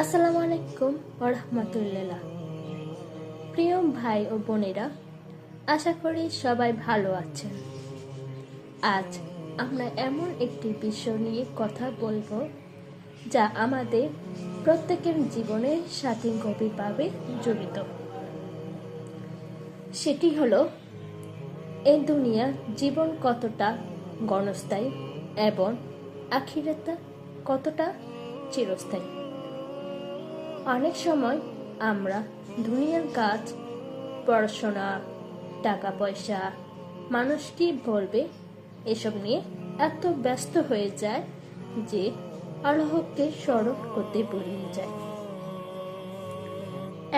আসসালামু আলাইকুম ওরহমতুল্লাহ। প্রিয় ভাই ও বোনেরা, আশা করি সবাই ভালো আছেন। আজ আমরা এমন একটি বিষয় নিয়ে কথা বলবো যা আমাদের প্রত্যেকের জীবনের সাথে গভীরভাবে জড়িত। সেটি হলো এই দুনিয়ার জীবন কতটা ক্ষণস্থায়ী এবং আখিরাতে কতটা চিরস্থায়ী। অনেক সময় আমরা দুনিয়ার কাজ, পড়াশোনা, টাকা পয়সা, মানুষ কি বলবে এসব নিয়ে এত ব্যস্ত হয়ে যায় যে আল্লাহকে স্মরণ করতে ভুলে যায়।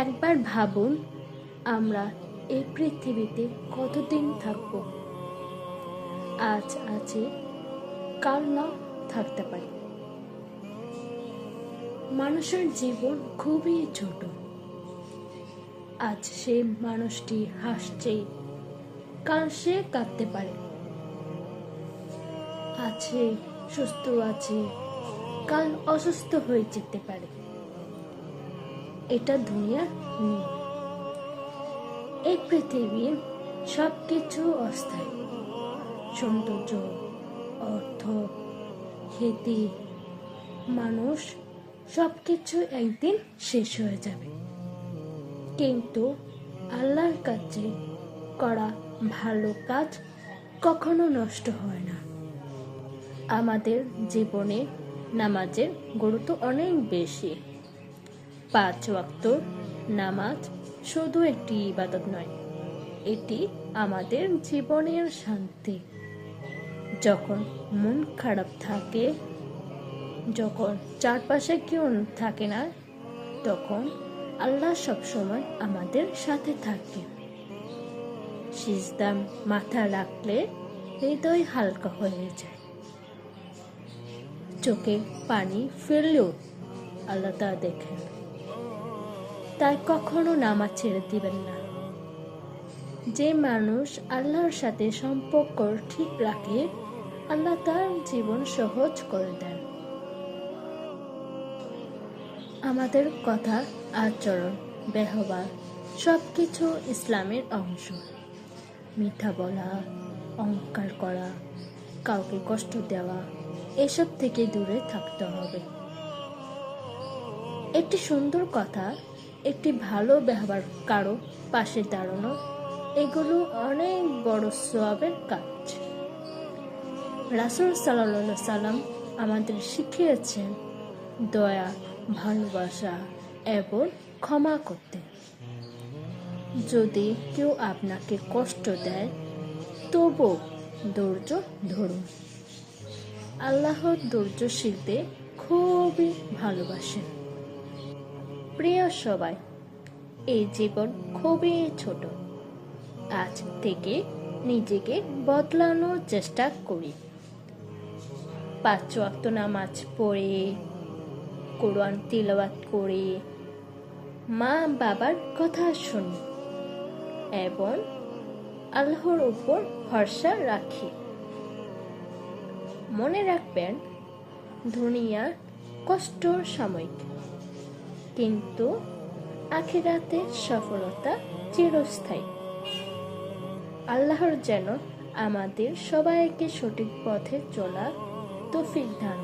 একবার ভাবুন, আমরা এই পৃথিবীতে কতদিন থাকব? আজ আছে, কাল নাও থাকতে পারি। মানুষের জীবন খুবই ছোট। আজ সে মানুষটি হাসছে, কাল সে কাঁদতে পারে। আছে সুস্থ আছে, কাল অসুস্থ হয়ে যেতে পারে। এটা দুনিয়ার নিয়ম। এই পৃথিবীর সবকিছু অস্থায়ী। সৌন্দর্য, অর্থ, খ্যাতি, মানুষ সবকিছু একদিন শেষ হয়ে যাবে। কিন্তু আল্লাহর কাছে করা ভালো কাজ কখনো নষ্ট হয় না। আমাদের জীবনে নামাজের গুরুত্ব অনেক বেশি। 5 ওয়াক্ত নামাজ শুধু একটি ইবাদত নয়, এটি আমাদের জীবনের শান্তি। যখন মন খারাপ থাকে, যখন চারপাশে কেউ থাকে না, তখন আল্লাহ সবসময় আমাদের সাথে থাকে। সিজদায় মাথা রাখলে হৃদয় হালকা হয়ে যায়। চোখে পানি ফেললেও আল্লাহ তা দেখেন। তাই কখনো নামাজ ছেড়ে দিবেন না। যে মানুষ আল্লাহর সাথে সম্পর্ক ঠিক রাখে, আল্লাহ তার জীবন সহজ করে দেন। আমাদের কথা, আচরণ, ব্যবহার সবকিছু ইসলামের অংশ। মিথ্যা বলা, অহংকার করা, কাউকে কষ্ট দেওয়া, এসব থেকে দূরে থাকতে হবে। একটি সুন্দর কথা, একটি ভালো ব্যবহার, কারো পাশে দাঁড়ানো, এগুলো অনেক বড় সওয়াবের কাজ। রাসূল সাল্লাল্লাহু আলাইহি সাল্লাম আমাদের শিখিয়েছেন দয়া, ভালোবাসা এবং ক্ষমা করতে। যদি কেউ আপনাকে কষ্ট দেয়, তবু ধৈর্য ধরুন। আল্লাহ ধৈর্যশীলদের খুবই ভালোবাসেন। প্রিয় সবাই, এই জীবন খুবই ছোট। আজ থেকে নিজেকে বদলানোর চেষ্টা করি। 5 ওয়াক্ত নামাজ পড়ে, কোরআন তিলাওয়াত করে, মা বাবার কথা শুনি এবং আল্লাহর উপর ভরসা রাখি। মনে রাখবেন, দুনিয়ার কষ্ট সাময়িক, কিন্তু আখিরাতে সফলতা চিরস্থায়ী। আল্লাহর যেন আমাদের সবাইকে সঠিক পথে চলার তৌফিক দান